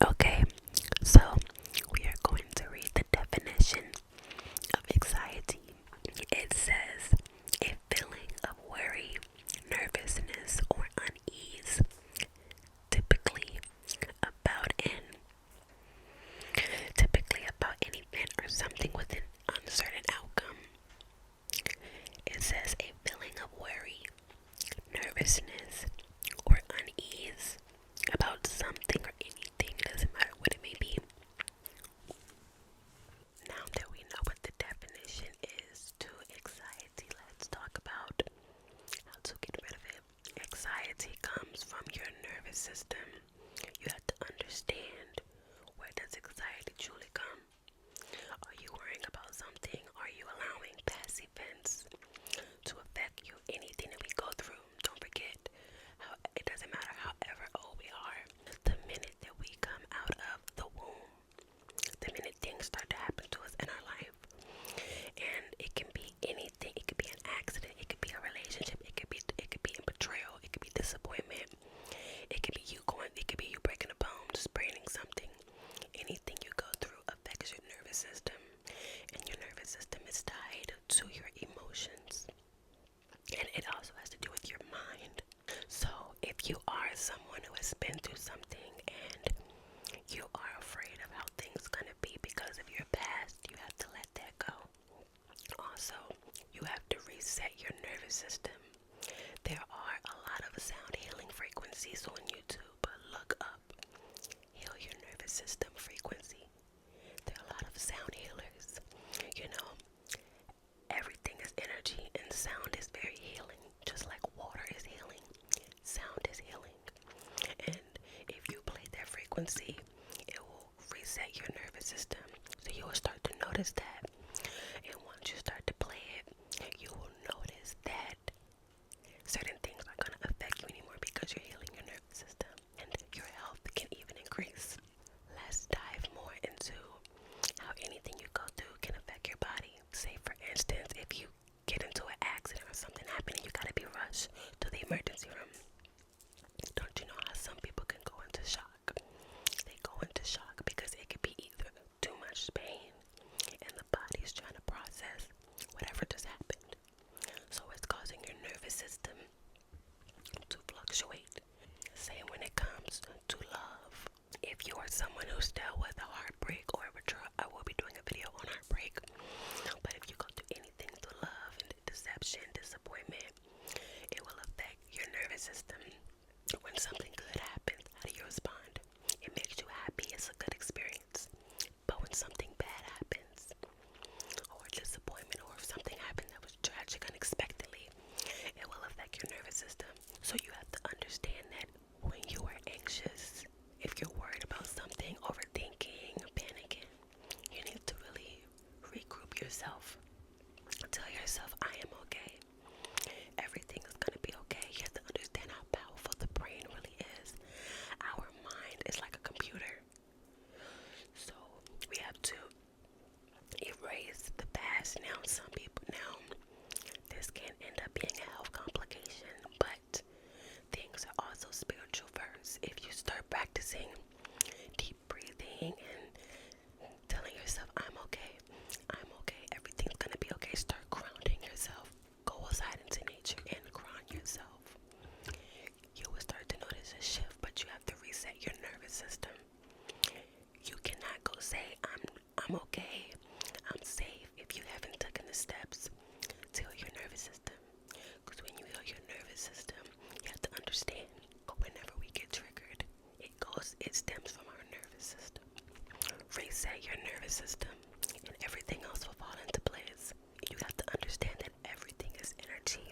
Okay, so we are going to read the definition of anxiety. It says a feeling of worry, nervousness, or unease, typically about an typically about an event or something with an uncertain outcome. It says a feeling of worry, nervousness, or unease about something or anything, doesn't matter what it may be. Now that we know what the definition is to anxiety, let's talk about how to get rid of it. Anxiety comes from your nervous system. You have to understand, where does anxiety truly come? Are you worrying about something? Are you allowing past events to affect you? Anything that we go through, don't forget how it doesn't matter however old we are. The minute that we come out of the womb, the minute things start to happen to us in our life, and it can be anything. It could be an accident, it could be a relationship, it could be a betrayal, it could be disappointment, it could be you breaking a bone, spraining something. Anything you go through affects your nervous system, and your nervous system is tied to your emotions, and it also has to do with your mind. So if you are someone who has been through something and you are afraid of how things gonna be because of your past, you have to let that go. Also, you have to reset your nervous system. There are a lot of sound healing frequencies on YouTube, but look up heal your nervous system frequency. There are a lot of sound healers. You know, everything is energy, and sound is very healing. Just like water is healing, sound is healing. And if you play that frequency, it will reset your nervous system. So you will start to notice that. And once you start to play it, you will notice that certain things aren't going to affect you anymore because you're healing your nervous system. And your health can even increase. Let's dive more into how anything you go through can affect your body. Say for instance, if you get into an accident or something happening, you gotta be rushed to the emergency room. Don't you know how some people can go into shock? They go into shock because it could be either too much pain and the body is trying to process whatever just happened. So it's causing your nervous system to fluctuate. Same when it comes to love. If you are someone who's dealt with a heartbreak or a betrayal, I will be doing a video on heartbreak. But if you go through anything through love and deception, disappointment, it will affect your nervous system. When something good happens, how do you respond? It makes you happy, it's a good experience. But when something bad happens, or disappointment, or if something happened that was tragic unexpectedly, it will affect your nervous system. So you have to understand that when you are anxious, if you're worried about something, overthinking, panicking, you need to really regroup yourself. Tell yourself, I am okay. Everything is going to be okay. You have to understand how powerful the brain really is. Our mind is like a computer. So we have to erase the past. Now, this can end up being a health complication, but things are also spiritual first. If you start practicing deep breathing and telling yourself, I'm okay, everything's gonna be okay, start grounding yourself. Go outside into nature and ground yourself. You will start to notice a shift, but you have to reset your nervous system. You cannot go say, I'm okay, I'm safe, if you haven't taken the steps to heal your nervous system. Because when you heal your nervous system, you have to understand, whenever we get triggered, it stems from our nervous system. Reset your nervous system, and everything else will fall into place. You have to understand that everything is energy,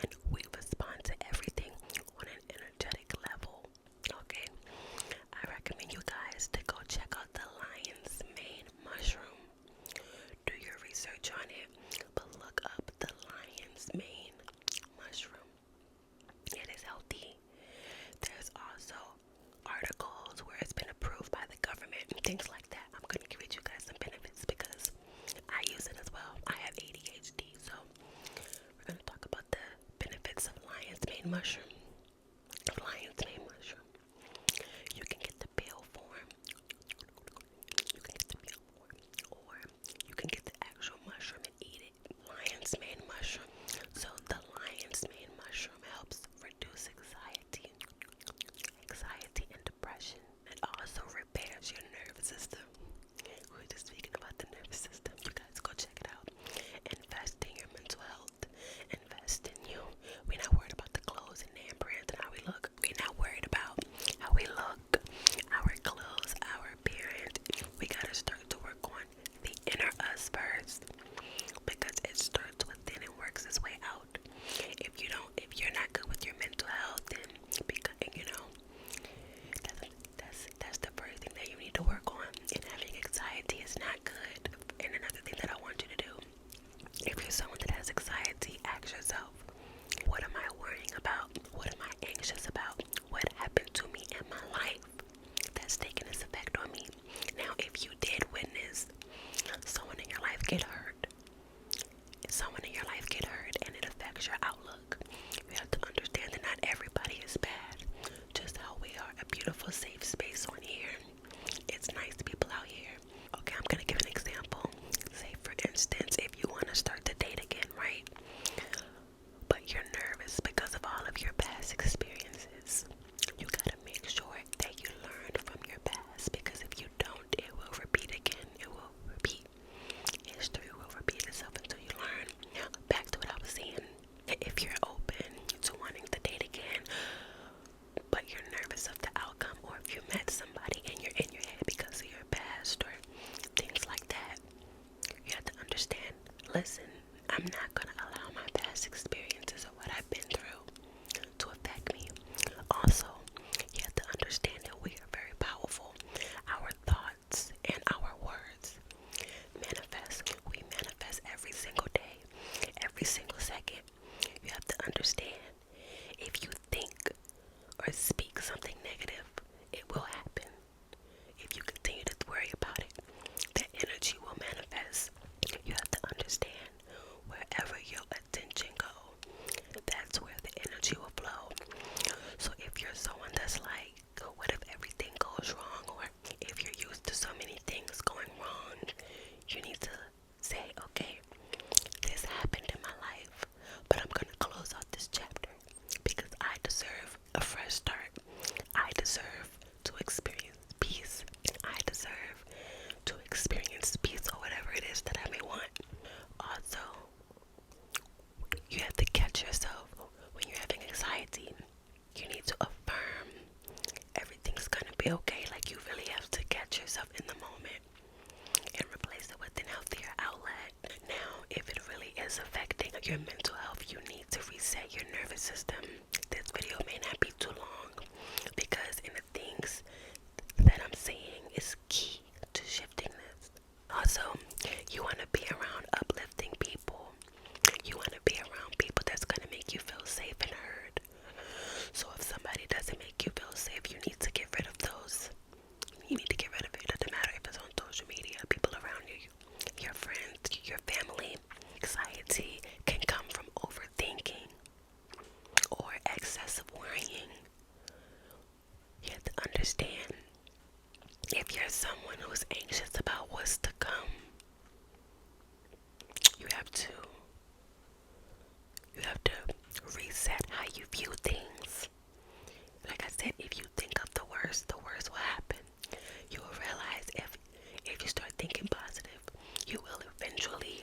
and we respond to everything on an energetic level. Okay, I recommend you guys to go check out the lion's mane mushroom. Do your research on it, but look up the lion's mane mushroom. It is healthy. There's also articles where it's been approved by the government and things like that. I'm going to give you guys some benefits beautiful, safe space on here. It's nice people out here. Okay, I'm gonna give an example. Say, for instance, if you want to start to date again, right? But you're nervous because of all of your past experiences. You gotta make sure that you learn from your past, because if you don't, it will repeat again. It will repeat. History will repeat itself until you learn. Now, back to what I was saying. If you're open to wanting to date again, but you're nervous of the outcome, or if you met somebody and you're in your head because of your past or things like that, you have to understand, listen, I'm not going to allow my past experiences or what I've been through to affect me. Also, you have to understand that we are very powerful. Our thoughts and our words manifest. We manifest every single day, every single second. You have to understand, if you think or speak something negative, it will happen. If you continue to worry about it, that energy will manifest. You have to understand, wherever your attention goes, that's where the energy will flow. So if you're someone that's like, what if everything goes wrong? Or if you're used to so many things going wrong, you need to say, okay, this happened in my life, but I'm going to close out this chapter because I deserve a fresh start. I deserve to experience peace. I deserve to experience peace, or whatever it is that I may want. Also, you have to catch yourself when you're having anxiety. You need to affirm everything's gonna be okay. Like, you really have to catch yourself in the moment and replace it with an healthier outlet. Now, if it really is affecting your mental health, you need to reset your nervous system. This video may not be too long, because in the things that I'm saying is key to shifting this. Also, you want to be around uplifting people. You want to be around people that's going to make you feel safe and heard. So if somebody doesn't make you feel safe, you need to get rid of those. You need to get rid of it. It doesn't matter if it's on social media, people around you, your friends, your family. Anxiety can come from overthinking or excessive worrying. You have to understand, if you're someone who's anxious about what's to come, you have to reset how you view things. Like I said, if you think of the worst will happen. You will realize, if you start thinking positive, you will eventually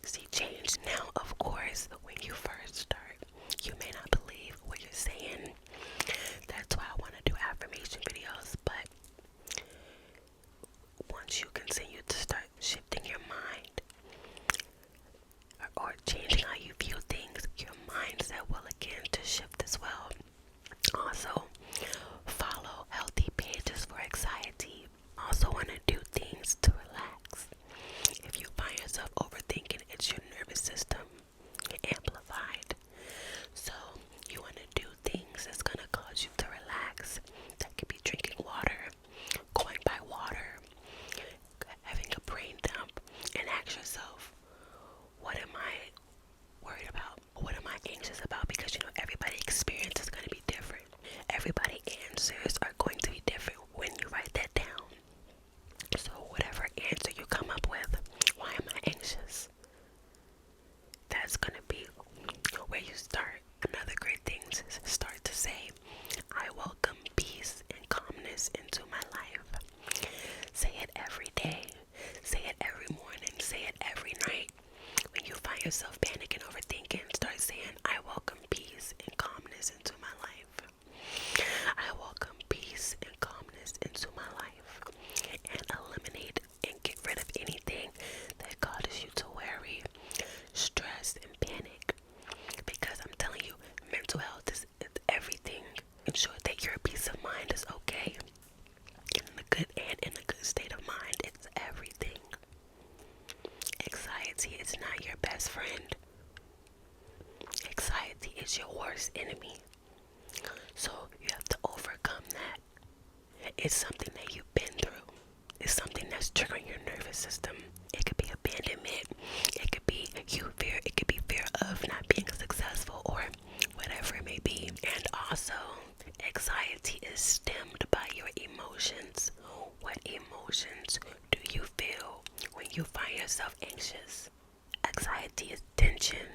see change. Now, of course, when you first start, you may not believe what you're saying. That's why I want to do affirmation videos. But once you continue to start shifting your mind, or changing how you view things, your mindset will begin to shift as well. Also, follow healthy pages for anxiety. Also want to do things to relax. If you find yourself overthinking, it's your nervous system amplified. So you want to do things that's going to cause you to relax. That could be drinking water, going by water, having a brain dump, and ask yourself, what am I worried about? What am I anxious about? Because everybody's experience is going to be different. Everybody's answers are going to be different when you write that down. So whatever answer you come up with, why am I anxious? That's going to be where you start. Another great thing to start to say, I welcome peace and calmness into my life. Say it every day. Say it every morning. Say it every night. When you find yourself panicking, overthinking, start saying, I welcome peace and calmness into my life. I welcome peace and calmness into my life. And eliminate and get rid of anything that causes you to worry, stress, and panic. Because I'm telling you, mental health is everything. Ensure that your peace of mind is okay. In a good state of mind, it's everything. Anxiety is not your best friend. Anxiety is your worst enemy. So you have to overcome that. It's something that you've been through. It's something that's triggering your nervous system. It could be abandonment. It could be it could be fear of not being successful, or whatever it may be. And also, anxiety is stemmed by yourself anxious. Anxiety is tension.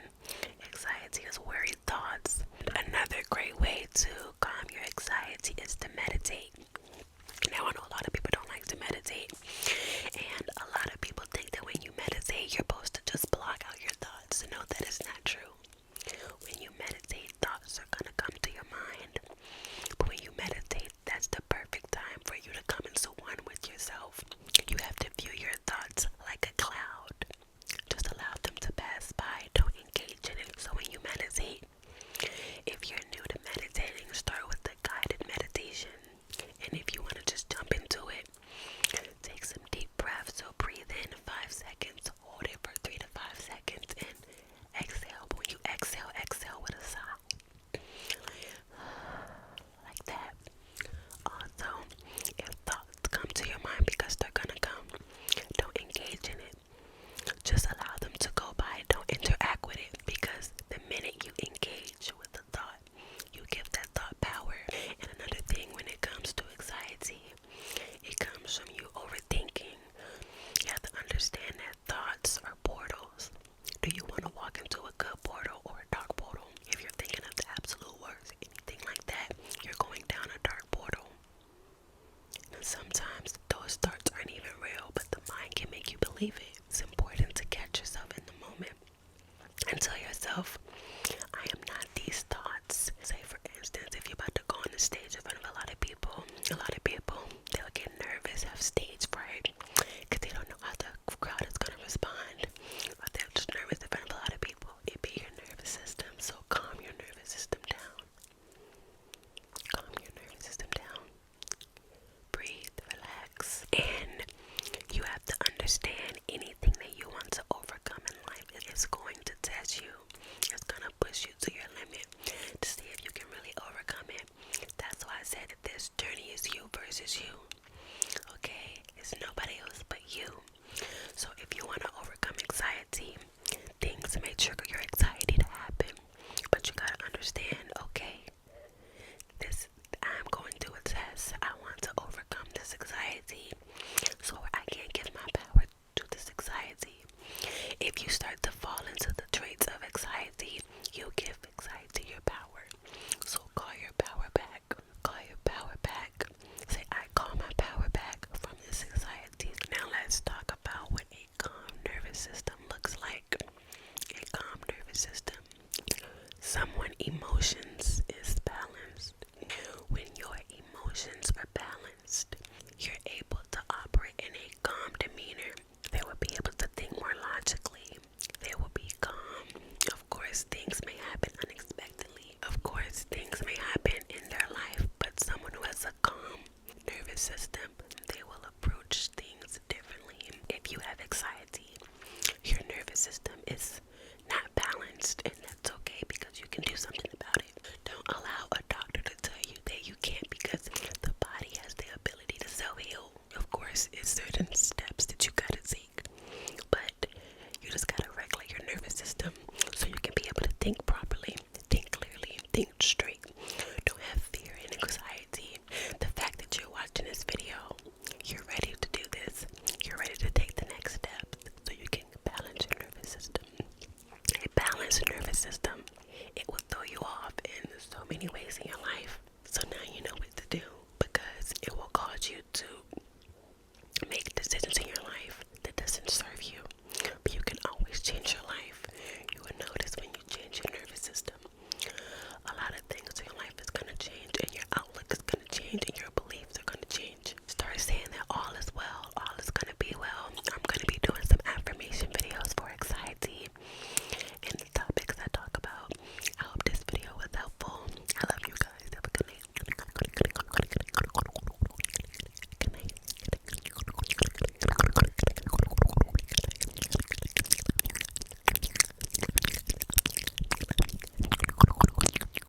Anxiety is worried thoughts. Another great way to calm your anxiety is to meditate. Now, I know a lot of people don't like to meditate, and a lot of people think that when you meditate, you're supposed to just block out your thoughts. No, that is not true. When you meditate, thoughts are going to come to your mind. But when you meditate, that's the perfect time for you to come into one with yourself. You have to view your thoughts like a cloud. Just allow them to pass by. Don't engage in it. So when you meditate, if you're new to meditating, start with the guided meditation. And if you want to just jump into it, take some deep breaths. So breathe in 5 seconds, hold it for 3 to 5 seconds, and exhale. But when you exhale, exhale with a sigh. Like that. Also, if thoughts come to your mind, because they're gonna come, don't engage in it. Just allow them to go by. Don't interact with it, because the minute you engage with the thought, you give that thought power. And another thing, when it comes to anxiety, it comes from you overthinking. You have to understand that thoughts are portals. Do you want to walk into a good portal or a dark portal? If you're thinking of the absolute worst, anything like that, you're going down a dark portal. And sometimes those thoughts aren't even real, but the mind can make you believe it. It's important to catch yourself in the moment and tell yourself, I am not these thoughts. Say, for instance, if you're about to go on the stage in front of a lot of people, they'll get nervous, have stage fright, because they don't know how the crowd is going to respond, or they're just nervous in front of a lot of people. It be your nervous system. So calm your nervous system down. Calm your nervous system down. Breathe, relax, and you have to understand, anything that you want to overcome in life, it is going to test you. It's going to push you to your limit to see if you can really overcome it. That's why I said that this journey is you versus you. Okay? It's nobody else but you. So if you want to overcome anxiety, things may trigger your anxiety to happen. But you got to understand, okay, I'm going through a test. I want to overcome this anxiety, so I can't give my power to this anxiety. If you start to fall into the traits of anxiety, you give anxiety your power. So call your power back. Call your power back. Say, I call my power back from this anxiety. Now let's talk about what a calm nervous system looks like. A calm nervous system. Someone's emotions is balanced. When your emotions